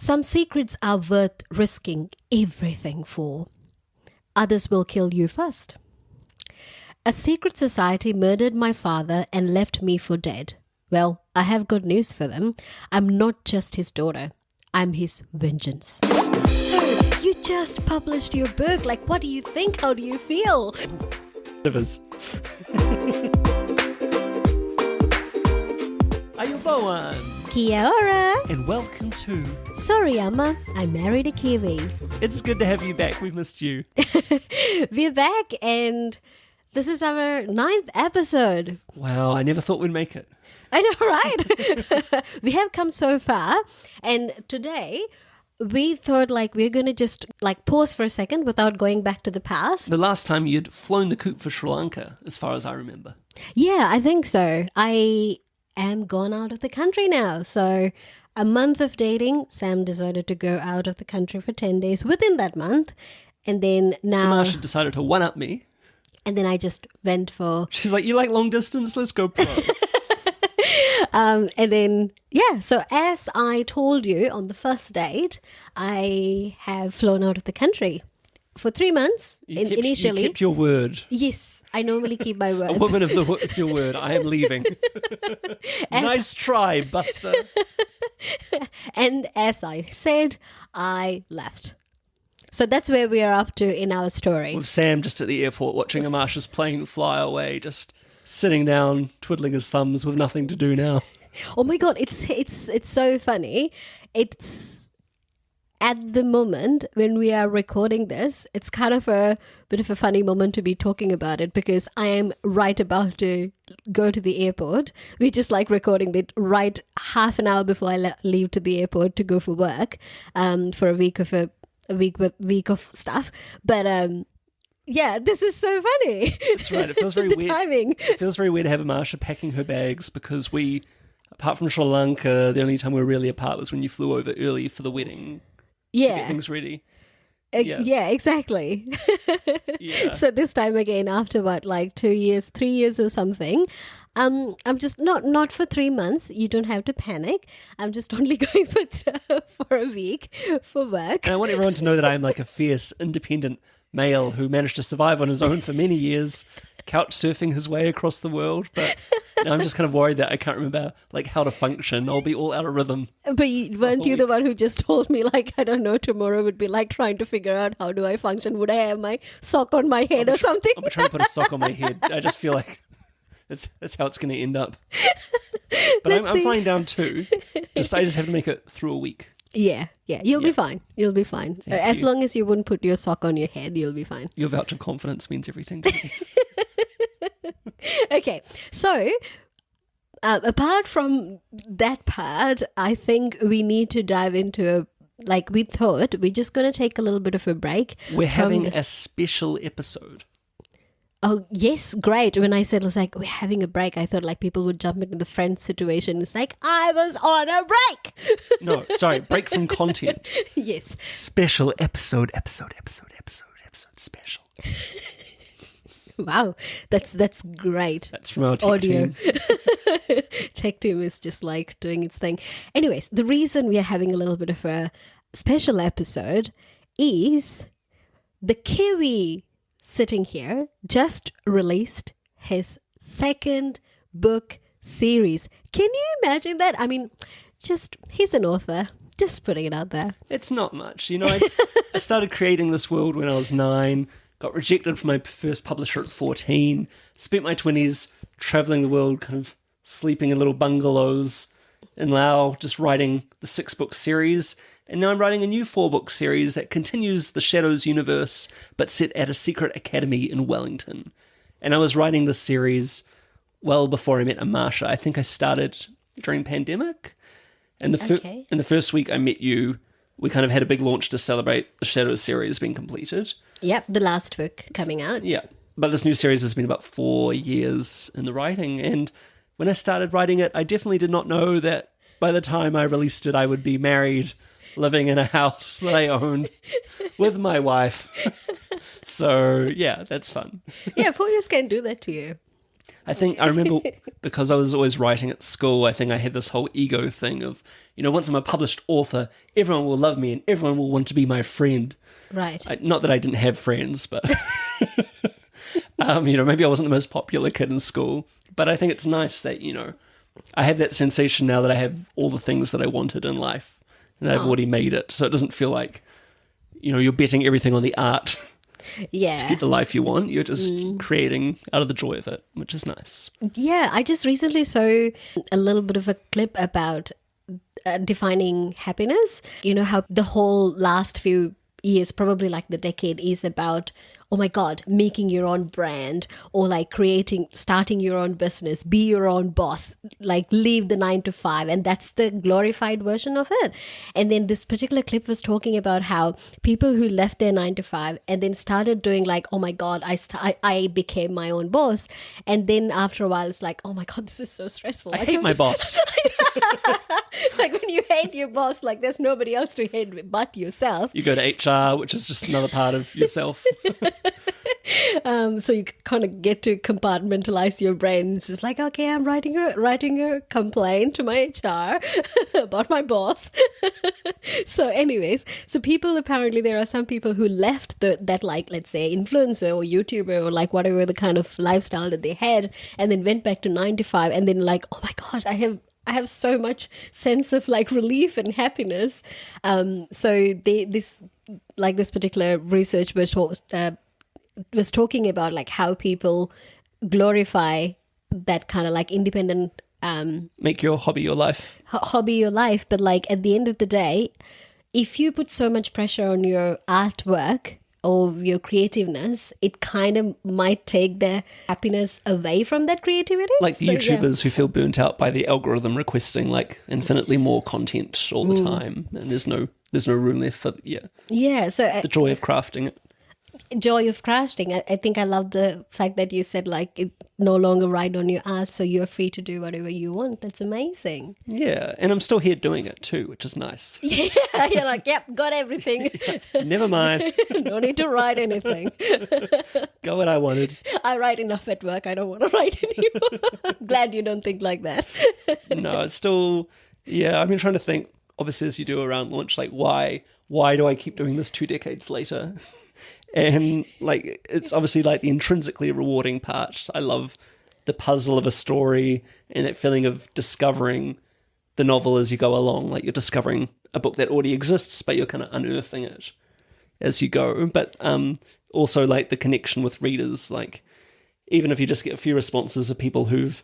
Some secrets are worth risking everything for. Others will kill you first. A secret society murdered my father and left me for dead. Well, I have good news for them. I'm not just his daughter. I'm his vengeance. So, you just published your book. Like, what do you think? How do you feel? Shivers. Ayubowan. Kia ora. And welcome to Sorry Amma, I married a Kiwi. It's good to have you back. We've missed you. We're back and this is our 9th episode. Wow, I never thought we'd make it. I know, right? We have come so far, and today we thought we're going to just pause for a second without going back to the past. The last time you'd flown the coop for Sri Lanka, as far as I remember. Yeah, I think so. I am gone out of the country now. So a month of dating, Sam decided to go out of the country for 10 days within that month. And then now... Marsha decided to one-up me. And then I just went for... She's like, you like long distance? Let's go pro. And then, yeah, so as I told you on the first date, I have flown out of the country for 3 months initially. You kept your word. Yes, I normally keep my words. A woman of your word. I am leaving. Nice try, Buster. And as I said, I left. So that's where we are up to in our story. With Sam just at the airport watching Marsha's plane fly away, just sitting down, twiddling his thumbs with nothing to do now. Oh my God, it's so funny. It's at the moment when we are recording this, it's kind of a bit of a funny moment to be talking about it because I am right about to go to the airport. We're just recording it right half an hour before I leave to the airport to go for work for a week of stuff. But yeah, this is so funny. That's right. It feels very the weird. Timing. It feels very weird to have Marsha packing her bags because we, apart from Sri Lanka, the only time we were really apart was when you flew over early for the wedding. Yeah. To get things ready. Yeah, exactly. Yeah. So this time again, after 2 years, 3 years or something, I'm just not for 3 months. You don't have to panic. I'm just only going for a week for work. And I want everyone to know that I am a fierce, independent male who managed to survive on his own for many years, couch surfing his way across the world. But now I'm just kind of worried that I can't remember how to function. I'll be all out of rhythm. But weren't you the one who just told me I don't know, tomorrow would be trying to figure out how do I function? Would I have my sock on my head or something? I'll be trying to put a sock on my head. I just feel like that's how it's going to end up. But I'm flying down too. I just have to make it through a week. Yeah. You'll be fine. You'll be fine. As long as you wouldn't put your sock on your head, you'll be fine. Your vouch of confidence means everything to me. Okay, so apart from that part, I think we need to dive into we thought we're just going to take a little bit of a break. We're having a special episode. Oh, yes, great. When I said we're having a break, I thought people would jump into the Friends situation. It's I was on a break. No, sorry, break from content. Yes. Special episode special. Wow, that's great. That's from our tech audio team. Tech team is just doing its thing. Anyways, the reason we are having a little bit of a special episode is the Kiwi sitting here just released his 2nd book series. Can you imagine that? I mean, he's an author. Just putting it out there. It's not much. I started creating this world when I was 9, got rejected from my first publisher at 14, spent my 20s traveling the world, kind of sleeping in little bungalows in Laos, just writing the 6-book series. And now I'm writing a new 4-book series that continues the Shadows universe, but set at a secret academy in Wellington. And I was writing this series well before I met Marsha. I think I started during pandemic. And in the first week I met you, we kind of had a big launch to celebrate the Shadows series being completed. Yep, the last book coming out. Yeah, but this new series has been about 4 years in the writing. And when I started writing it, I definitely did not know that by the time I released it, I would be married, living in a house that I owned with my wife. So, yeah, that's fun. Yeah, 4 years can do that to you. I think I remember because I was always writing at school, I think I had this whole ego thing of, once I'm a published author, everyone will love me and everyone will want to be my friend. Right. Not that I didn't have friends, but, maybe I wasn't the most popular kid in school. But I think it's nice that, I have that sensation now that I have all the things that I wanted in life and I've already made it. So it doesn't feel like, you're betting everything on the art to get the life you want. You're just creating out of the joy of it, which is nice. Yeah, I just recently saw a little bit of a clip about defining happiness. You know how the whole last few years, probably like the decade, is about, oh my God, making your own brand or like starting your own business, be your own boss, like leave the 9 to 5. And that's the glorified version of it. And then this particular clip was talking about how people who left their 9 to 5 and then started doing like, oh my God, I became my own boss. And then after a while, it's like, oh my God, this is so stressful. I hate my boss. Like when you hate your boss, like there's nobody else to hate but yourself. You go to HR, which is just another part of yourself. So you kind of get to compartmentalize your brain. It's just like, okay, I'm writing a complaint to my HR about my boss. So anyways, apparently there are some people who left that like, let's say influencer or YouTuber or like whatever the kind of lifestyle that they had, and then went back to 9 to 5 and then like, oh my God, I have so much sense of like relief and happiness. So this particular research was talking about like how people glorify that kind of like independent make your hobby your life. But like at the end of the day, if you put so much pressure on your artwork or your creativeness, it kind of might take the happiness away from that creativity. Like the YouTubers who feel burnt out by the algorithm requesting like infinitely more content all the time, and there's no room left for so the joy of crafting it. Joy of crafting. I think I love the fact that you said like it no longer ride on your art, so you're free to do whatever you want. That's amazing. Yeah, and I'm still here doing it too, which is nice. Yeah, you're like, yep, got everything. Never mind. No need to write anything. Got what I wanted. I write enough at work. I don't want to write anymore. I'm glad you don't think like that. No, it's still, I've been trying to think, obviously as you do around launch, like why do I keep doing this 2 decades later? And like it's obviously like the intrinsically rewarding part. I love the puzzle of a story and that feeling of discovering the novel as you go along. Like you're discovering a book that already exists, but you're kind of unearthing it as you go. But also like the connection with readers. Like even if you just get a few responses of people who've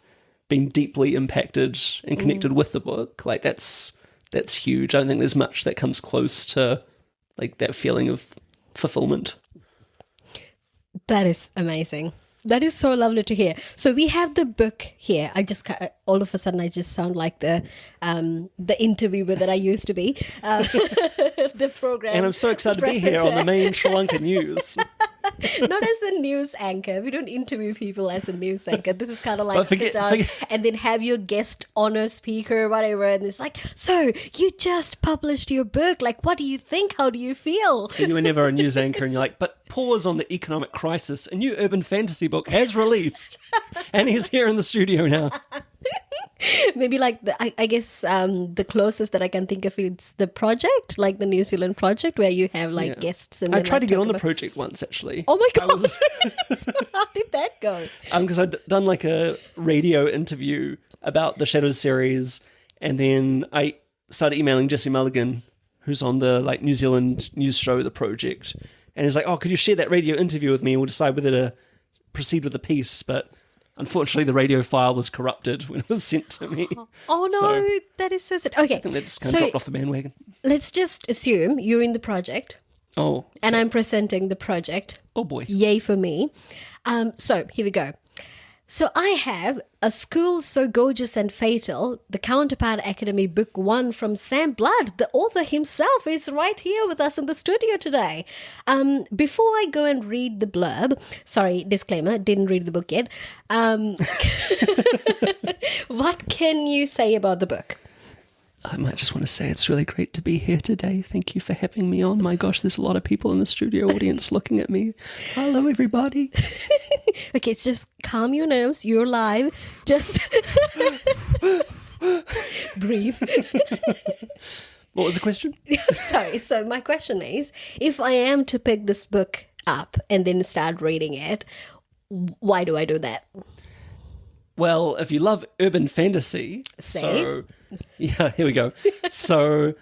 been deeply impacted and connected with the book, like that's huge. I don't think there's much that comes close to like that feeling of fulfillment. That is amazing. That is so lovely to hear. So we have the book here. All of a sudden I just sound like the interviewer that I used to be. The program. And I'm so excited to be here on the main Sri Lankan news. Not as a news anchor. We don't interview people as a news anchor. This is kind of like sit down and then have your guest honor speaker, whatever. And it's like, so you just published your book. Like, what do you think? How do you feel? So you were never a news anchor and you're like, but pause on the economic crisis. A new urban fantasy book has released. And he's here in the studio now. Maybe like I guess the closest that I can think of is the project, like the New Zealand project, where you have like guests. And I tried to get on the project once, actually. Oh my God! So how did that go? Because I'd done like a radio interview about the Shadows series, and then I started emailing Jesse Mulligan, who's on the like New Zealand news show, The Project, and he's like, "Oh, could you share that radio interview with me? And we'll decide whether to proceed with the piece." But unfortunately, the radio file was corrupted when it was sent to me. Oh no, so, that is so sad. Okay, I think they just kind of dropped off the bandwagon. Let's just assume you're in the project. Oh. Okay. And I'm presenting the project. Oh boy. Yay for me. So here we go. So I have A School So Gorgeous and Fatal, the Counterpart Academy Book 1 from Sam Blood. The author himself is right here with us in the studio today. Before I go and read the blurb, sorry, disclaimer, didn't read the book yet. What can you say about the book? I might just want to say it's really great to be here today. Thank you for having me on. My gosh, there's a lot of people in the studio audience looking at me. Hello, everybody. Okay, it's just calm your nerves. You're live. Just breathe. What was the question? Sorry. So my question is, if I am to pick this book up and then start reading it, why do I do that? Well, if you love urban fantasy, Say. yeah, here we go. So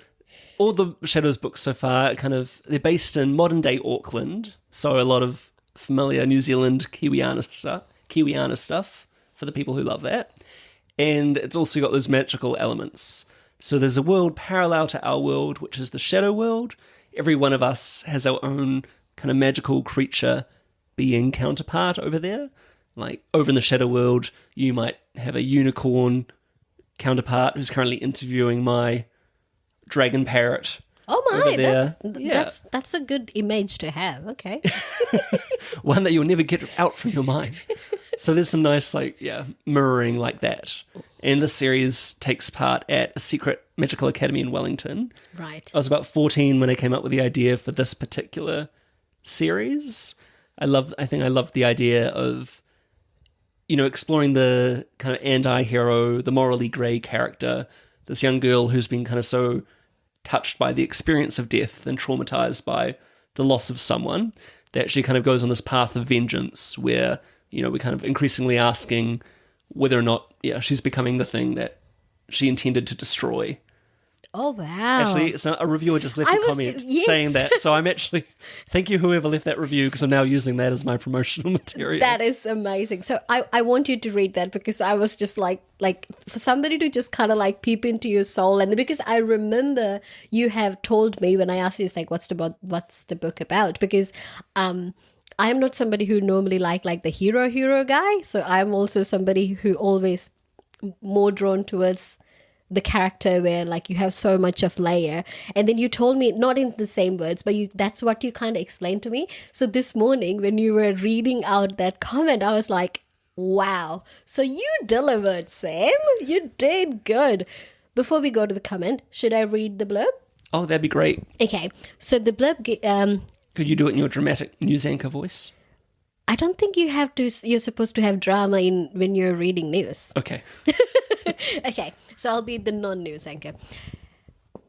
all the Shadows books so far, they're based in modern day Auckland. So a lot of familiar New Zealand Kiwiana stuff for the people who love that. And it's also got those magical elements. So there's a world parallel to our world, which is the Shadow world. Every one of us has our own kind of magical creature being counterpart over there. Like over in the Shadow world, you might have a unicorn counterpart who's currently interviewing my dragon parrot. Oh over my, there. that's a good image to have. Okay. One that you'll never get out from your mind. So there's some nice, mirroring like that. And this series takes part at a secret magical academy in Wellington. Right. I was about 14 when I came up with the idea for this particular series. I think I loved the idea of, exploring the kind of anti-hero, the morally grey character, this young girl who's been kind of so touched by the experience of death and traumatized by the loss of someone that she kind of goes on this path of vengeance where, we're kind of increasingly asking whether or not, she's becoming the thing that she intended to destroy. Oh, wow. Actually, so a reviewer just left a comment saying that. So I'm actually, thank you whoever left that review, because I'm now using that as my promotional material. That is amazing. So I want you to read that, because I was just like for somebody to just kind of like peep into your soul. And because I remember you have told me when I asked you, it's like, what's the book about? Because I am not somebody who normally like the hero guy. So I'm also somebody who always more drawn towards the character where like you have so much of layer. And then you told me, not in the same words, but that's what you kind of explained to me. So this morning when you were reading out that comment, I was like, wow, so you delivered, Sam. You did good. Before we go to the comment, should I read the blurb? Oh, that'd be great. Okay, so the blurb could you do it in your dramatic news anchor voice? I don't think you're supposed to have drama when you're reading news. Okay. Okay, so I'll be the non-news anchor.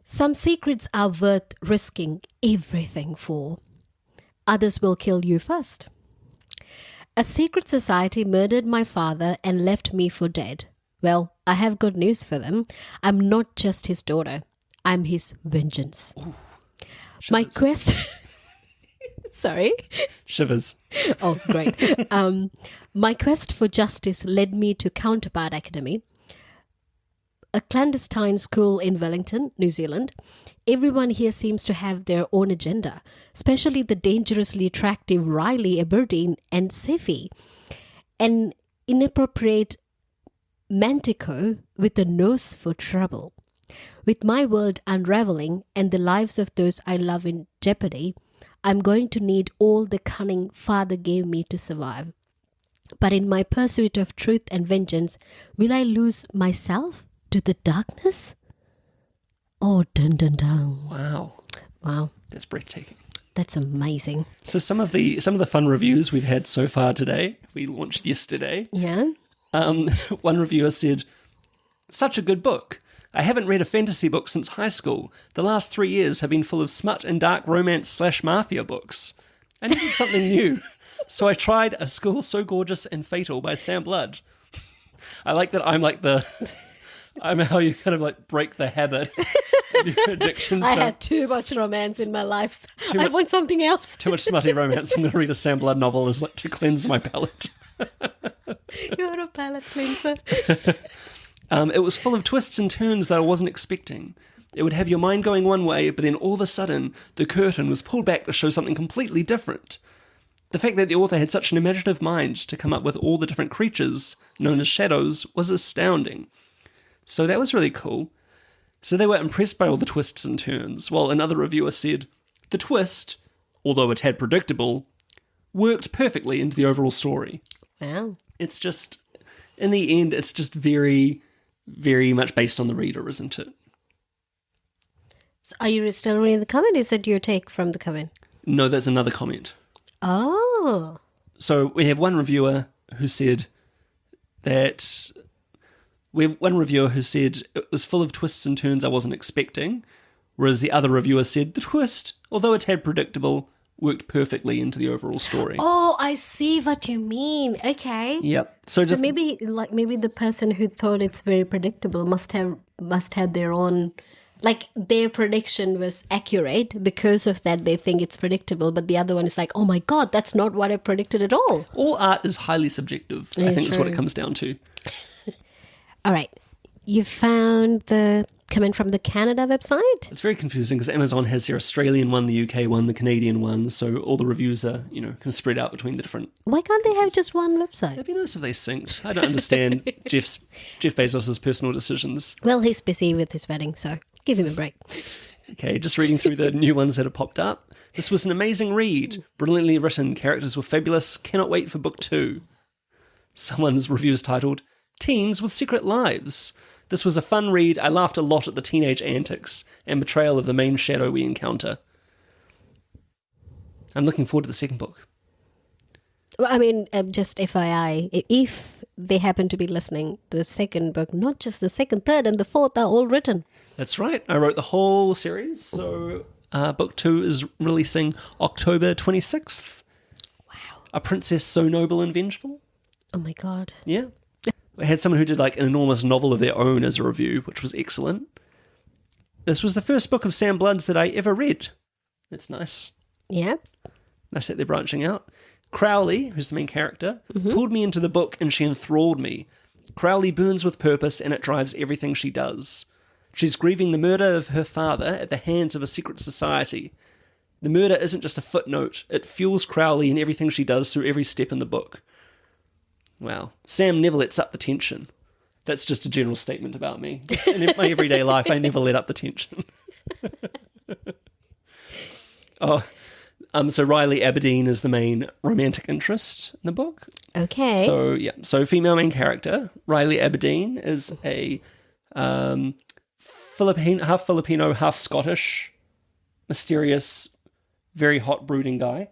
Some secrets are worth risking everything for. Others will kill you first. A secret society murdered my father and left me for dead. Well, I have good news for them. I'm not just his daughter. I'm his vengeance. Ooh, my quest... Sorry? Shivers. Oh, great. My quest for justice led me to Counterpart Academy, a clandestine school in Wellington, New Zealand. Everyone here seems to have their own agenda, especially the dangerously attractive Riley Aberdeen and Sefi, an inappropriate mantico with a nose for trouble. With my world unraveling and the lives of those I love in jeopardy, I'm going to need all the cunning Father gave me to survive. But in my pursuit of truth and vengeance, will I lose myself to the darkness? Oh, dun dun dun. Wow. That's breathtaking. That's amazing. So some of the fun reviews we've had so far today, we launched yesterday. Yeah. One reviewer said, "Such a good book. I haven't read a fantasy book since high school. The last 3 years have been full of smut and dark romance/mafia books. I needed something new. So I tried A School So Gorgeous and Fatal by Sam Blood." I like that I'm how you kind of like break the habit of your addiction to... I had too much romance in my life. I want something else. Too much smutty romance. I'm going to read a Sam Blood novel as like to cleanse my palate. You're a palate cleanser. It was full of twists and turns that I wasn't expecting. It would have your mind going one way, but then all of a sudden, the curtain was pulled back to show something completely different. The fact that the author had such an imaginative mind to come up with all the different creatures known as shadows was astounding. So that was really cool. So they were impressed by all the twists and turns, while another reviewer said, the twist, although a tad predictable, worked perfectly into the overall story. Wow. It's just, in the end, it's just very, very much based on the reader, isn't it? So are you still reading the comment? Is it your take from the comment? No, that's another comment. Oh. So we have one reviewer who said it was full of twists and turns I wasn't expecting, whereas the other reviewer said the twist, although a tad predictable, worked perfectly into the overall story. Oh, I see what you mean. Okay. Yep. So maybe the person who thought it's very predictable must have their own, like their prediction was accurate. Because of that, they think it's predictable. But the other one is like, oh my God, that's not what I predicted at all. All art is highly subjective. I think that's what it comes down to. All right. You found the comment from the Canada website? It's very confusing because Amazon has their Australian one, the UK one, the Canadian one, so all the reviews are, kind of spread out between the different... Why can't they have just one website? It'd be nice if they synced. I don't understand Jeff Bezos' personal decisions. Well, he's busy with his wedding, so give him a break. Okay, just reading through the new ones that have popped up. This was an amazing read. Brilliantly written. Characters were fabulous. Cannot wait for book 2. Someone's review is titled, Teens with Secret Lives. This was a fun read. I laughed a lot at the teenage antics and betrayal of the main shadow we encounter. I'm looking forward to the second book. Well, I mean, just FYI, if they happen to be listening, the second book, not just the second, third, and the fourth are all written. That's right. I wrote the whole series. So book 2 is releasing October 26th. Wow. A princess so noble and vengeful. Oh my God. Yeah. I had someone who did like an enormous novel of their own as a review, which was excellent. This was the first book of Sam Blood's that I ever read. That's nice. Yeah. Nice that they're branching out. Crowley, who's the main character, pulled me into the book and she enthralled me. Crowley burns with purpose and it drives everything she does. She's grieving the murder of her father at the hands of a secret society. The murder isn't just a footnote. It fuels Crowley in everything she does through every step in the book. Wow. Sam never lets up the tension. That's just a general statement about me. In my everyday life, I never let up the tension. So Riley Aberdeen is the main romantic interest in the book. Okay. So female main character, Riley Aberdeen, is a half Filipino, half Scottish, mysterious, very hot, brooding guy.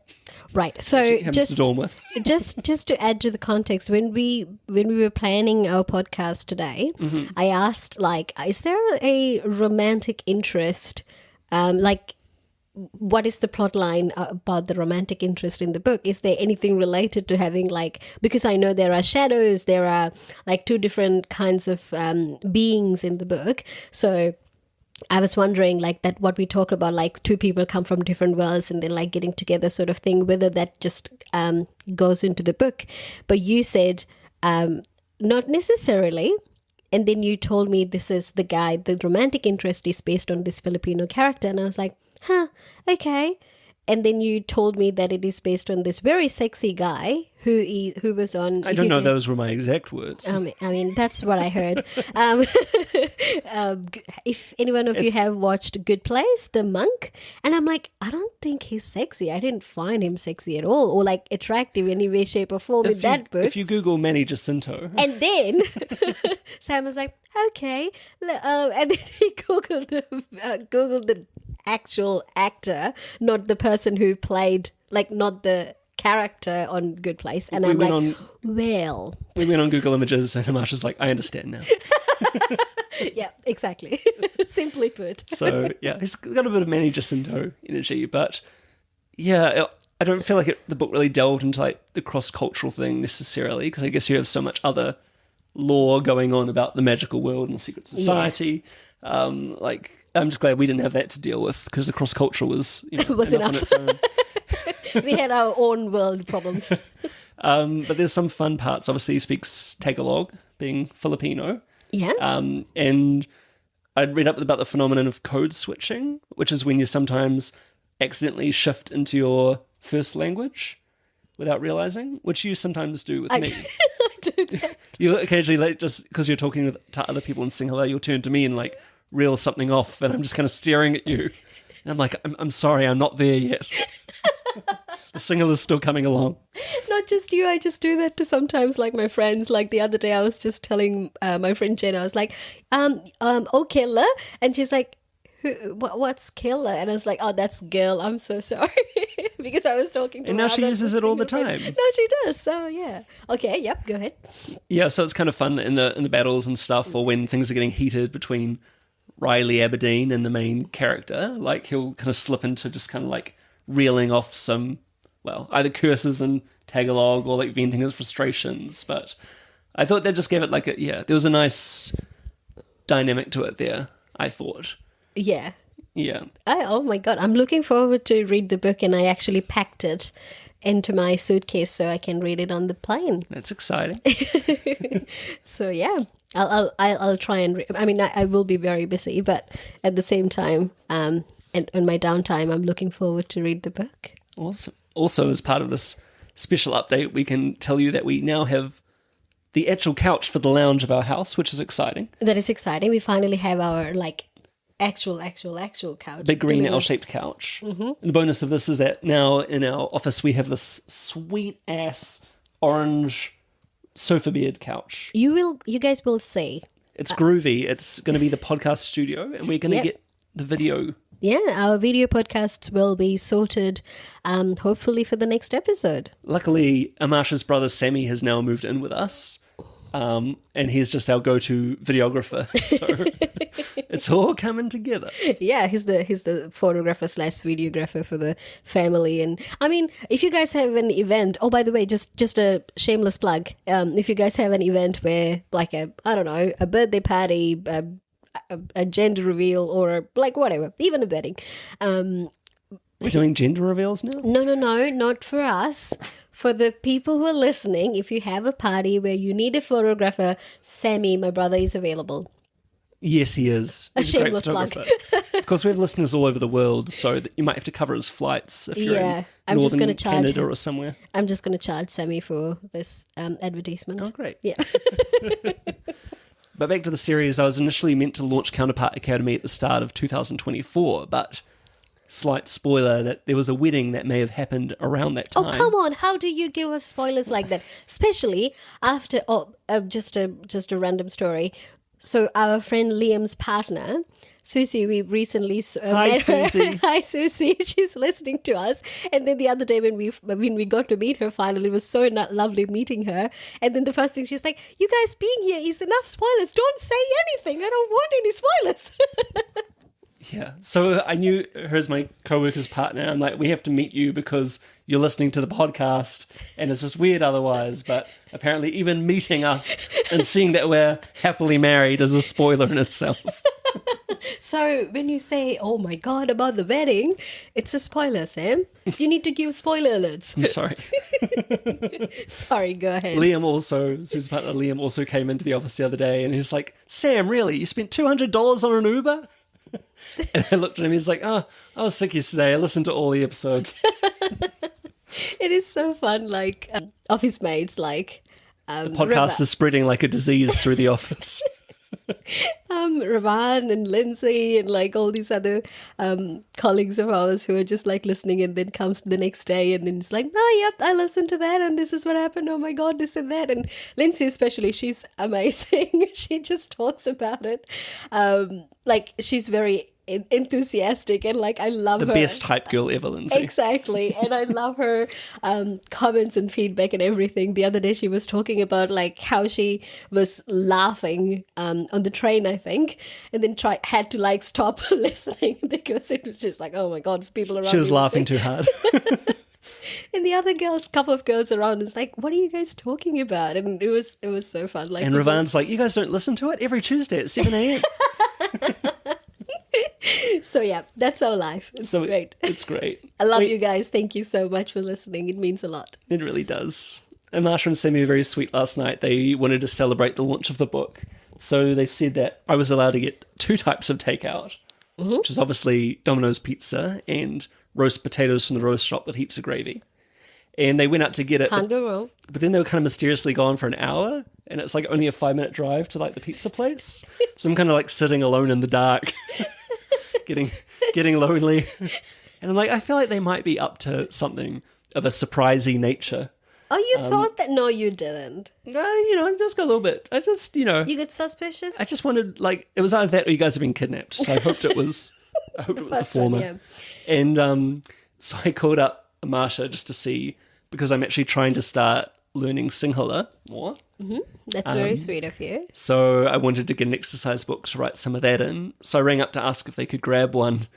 Right. So just to add to the context, when we were planning our podcast today, I asked, is there a romantic interest? What is the plot line about the romantic interest in the book? Is there anything related to having because I know there are shadows, there are two different kinds of beings in the book. So I was wondering that what we talk about, two people come from different worlds and then getting together sort of thing, whether that just goes into the book. But you said not necessarily. And then you told me this is the guy, the romantic interest is based on this Filipino character. And I was like, okay. And then you told me that it is based on this very sexy guy who was on... I don't know those were my exact words. I mean, that's what I heard. If any one of you have watched Good Place, The Monk, and I'm like, I don't think he's sexy. I didn't find him sexy at all or attractive in any way, shape or form in that book. If you Google Manny Jacinto... And then Sam was like, okay. And then he Googled the actual actor, not the person who played, not the character on Good Place. And I'm like, well. We went on Google Images and Amasha's like, I understand now. Yeah, exactly. Simply put. So, yeah, he's got a bit of Manny Jacinto energy, but yeah, I don't feel like the book really delved into the cross-cultural thing necessarily, because I guess you have so much other lore going on about the magical world and the secret society. Yeah. I'm just glad we didn't have that to deal with because the cross-cultural was, was enough. on its own. We had our own world problems. But there's some fun parts. Obviously, he speaks Tagalog, being Filipino. Yeah. And I'd read up about the phenomenon of code switching, which is when you sometimes accidentally shift into your first language without realizing, which you sometimes do with me. I do that. You occasionally, just because you're talking to other people in Sinhala, you'll turn to me and reel something off, and I'm just kind of staring at you. And I'm like, I'm sorry, I'm not there yet. The Singhala's still coming along. Not just you, I just do that to sometimes my friends. The other day I was just telling my friend Jen, I was like, oh, Killa. And she's like, what's Killa? And I was like, oh, that's girl. I'm so sorry. because I was talking to And her now she other uses it all the single friend. time. No, she does. So yeah. Okay. Yep. Go ahead. Yeah, so it's kind of fun in the battles and stuff, or when things are getting heated between Riley Aberdeen and the main character. Like, he'll kind of slip into just kind of like reeling off some, well, either curses in Tagalog or like venting his frustrations. But I thought that just gave it like there was a nice dynamic to it there, I thought. Yeah. Yeah. Oh my God. I'm looking forward to read the book, and I actually packed it into my suitcase so I can read it on the plane. That's exciting. So yeah, I'll try and I will be very busy, but at the same time, and on my downtime, I'm looking forward to read the book. Awesome. Also, as part of this special update, we can tell you that we now have the actual couch for the lounge of our house, which is exciting. That is exciting. We finally have our like actual couch. Big green L-shaped couch. Mm-hmm. And the bonus of this is that now in our office we have this sweet ass orange sofa bed couch. You guys will see. It's groovy. It's going to be the podcast studio, and we're going to get the video. Yeah, our video podcasts will be sorted, hopefully for the next episode. Luckily, Amasha's brother Sammy has now moved in with us. And he's just our go-to videographer, so it's all coming together. Yeah, he's the photographer / videographer for the family. And I mean, if you guys have an event, oh, by the way, just a shameless plug. If you guys have an event where, like a birthday party, a gender reveal, or like whatever, even a wedding. We're doing gender reveals now? No, not for us. For the people who are listening, if you have a party where you need a photographer, Sammy, my brother, is available. Yes, he is. He's a great photographer. Of course, we have listeners all over the world, so that you might have to cover his flights if you're in I'm just northern gonna charge Canada or somewhere. I'm just going to charge Sammy for this advertisement. Oh, great. Yeah. But back to the series, I was initially meant to launch Counterpart Academy at the start of 2024, but slight spoiler that there was a wedding that may have happened around that time. Oh, come on. How do you give us spoilers like that? Especially after, just a random story. So our friend Liam's partner, Susie, we recently Hi, met her. Susie. Hi, Susie. She's listening to us. And then the other day when we got to meet her finally, it was so lovely meeting her. And then the first thing she's like, you guys being here is enough spoilers. Don't say anything. I don't want any spoilers. Yeah. So I knew her as my co-worker's partner. I'm like, we have to meet you because you're listening to the podcast and it's just weird otherwise. But apparently even meeting us and seeing that we're happily married is a spoiler in itself. So when you say, oh my God, about the wedding, it's a spoiler, Sam. You need to give spoiler alerts. I'm sorry. Sorry, go ahead. Susie's partner Liam also came into the office the other day and he's like, Sam, really? You spent $200 on an Uber? And I looked at him, he's like, oh, I was sick yesterday. I listened to all the episodes. It is so fun, like, office mates, like... the podcast is spreading like a disease through the office. Ravan and Lindsay and like all these other colleagues of ours who are just like listening, and then comes the next day and then it's like, oh yep, I listened to that and this is what happened, oh my God, this and that. And Lindsay especially, she's amazing. She just talks about it like she's very enthusiastic, and like I love her. The best hype girl ever, Lindsay. Exactly. And I love her comments and feedback and everything. The other day she was talking about like how she was laughing on the train, I think, and then had to like stop listening because it was just like, oh my God, people around. She was laughing too hard. And the other couple of girls around is like, what are you guys talking about? And it was so fun. Like, and Ravan's like, you guys don't listen to it every Tuesday at 7 a.m. So yeah, that's our life. It's great. It's great. I love you guys. Thank you so much for listening. It means a lot. It really does. And Marsha and Sammy were very sweet last night. They wanted to celebrate the launch of the book. So they said that I was allowed to get 2 types of takeout, which is obviously Domino's pizza and roast potatoes from the roast shop with heaps of gravy. And they went out to get it. Can't go wrong. But then they were kind of mysteriously gone for an hour. And it's like only a 5-minute drive to like the pizza place. So I'm kind of like sitting alone in the dark, getting lonely. And I'm like, I feel like they might be up to something of a surprising nature. Oh, you thought that? No, you didn't. I just got a little bit. You got suspicious? I just wanted, like, it was either that or you guys have been kidnapped. So I hoped it was the former. Yeah. And so I called up Marsha just to see, because I'm actually trying to start learning Sinhala more. That's very sweet of you. So I wanted to get an exercise book to write some of that in. So I rang up to ask if they could grab one.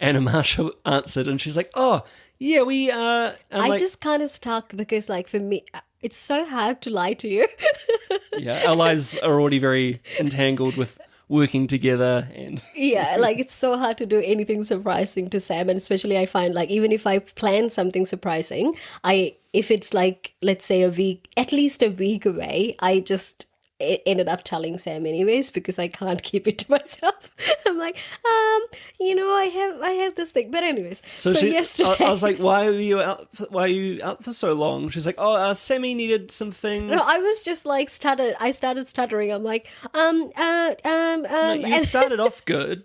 And Marsha answered, and she's like, "Oh, yeah, we are." I just kind of stuck because, like, for me, it's so hard to lie to you. Yeah, our lives are already very entangled with working together, and Yeah, like, it's so hard to do anything surprising to Sam, and especially I find, like, even if I plan something surprising, if it's like, let's say at least a week away, I just ended up telling Sam anyways because I can't keep it to myself. I'm like, I have this thing. But anyways, so yesterday, I was like, why are you out for so long? She's like, oh, Sammy needed some things. No, I was just like I started stuttering. I'm like, No, you started off good.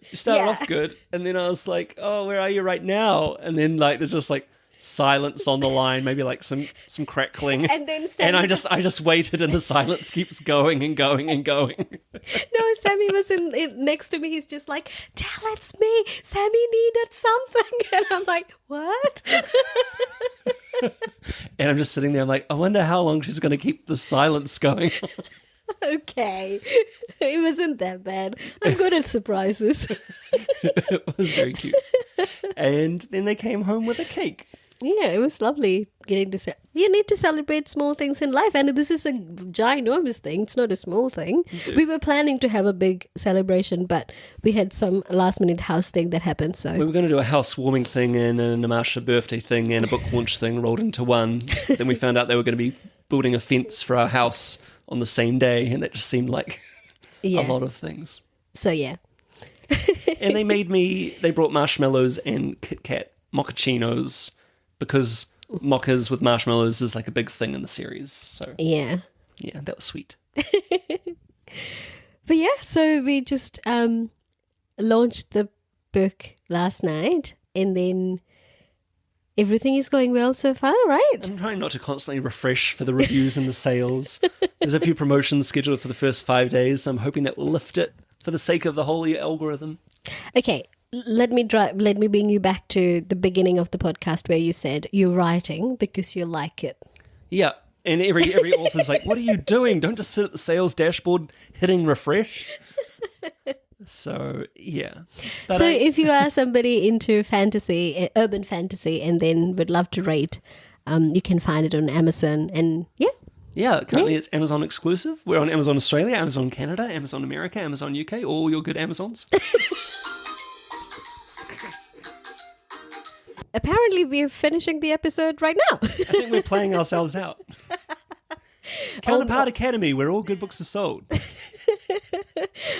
And then I was like, oh, where are you right now? And then like there's just like silence on the line, maybe like some crackling, and then I just waited, and the silence keeps going and going and going. No, Sammy was in next to me. He's just like, "Tell it's me. Sammy needed something," and I'm like, "What?" And I'm just sitting there. I'm like, I wonder how long she's going to keep the silence going. Okay, it wasn't that bad. I'm good at surprises. It was very cute. And then they came home with a cake. Yeah, it was lovely getting to you need to celebrate small things in life, and this is a ginormous thing. It's not a small thing. We were planning to have a big celebration, but we had some last minute house thing that happened. So we were going to do a housewarming thing and a Namasha birthday thing and a book launch thing rolled into one. Then we found out they were going to be building a fence for our house on the same day, and that just seemed like a lot of things. So yeah. And they brought marshmallows and Kit Kat mochachinos, because mochas with marshmallows is like a big thing in the series. So yeah, that was sweet. But yeah, so we just launched the book last night, and then everything is going well so far, right? I'm trying not to constantly refresh for the reviews and the sales. There's a few promotions scheduled for the first 5 days. So I'm hoping that will lift it for the sake of the holy algorithm. Okay, let me bring you back to the beginning of the podcast where you said you're writing because you like it. Yeah, and every author's like, what are you doing? Don't just sit at the sales dashboard hitting refresh. So, yeah. But so if you are somebody into fantasy, urban fantasy, and then would love to rate, you can find it on Amazon, and yeah, currently it's Amazon exclusive. We're on Amazon Australia, Amazon Canada, Amazon America, Amazon UK, all your good Amazons. Apparently, we're finishing the episode right now. I think we're playing ourselves out. Counterpart Academy, where all good books are sold.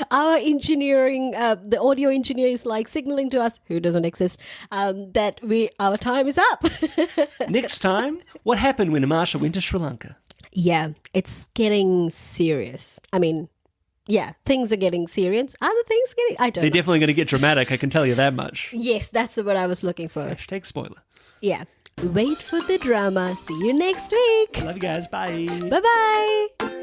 Our engineering, the audio engineer is like signaling to us, who doesn't exist, that our time is up. Next time, what happened when Amasha went to Sri Lanka? Yeah, it's getting serious. I mean, yeah, things are getting serious. Are the things getting... I don't know. They're definitely going to get dramatic, I can tell you that much. Yes, that's what I was looking for. Hashtag spoiler. Yeah. Wait for the drama. See you next week. Love you guys. Bye. Bye-bye.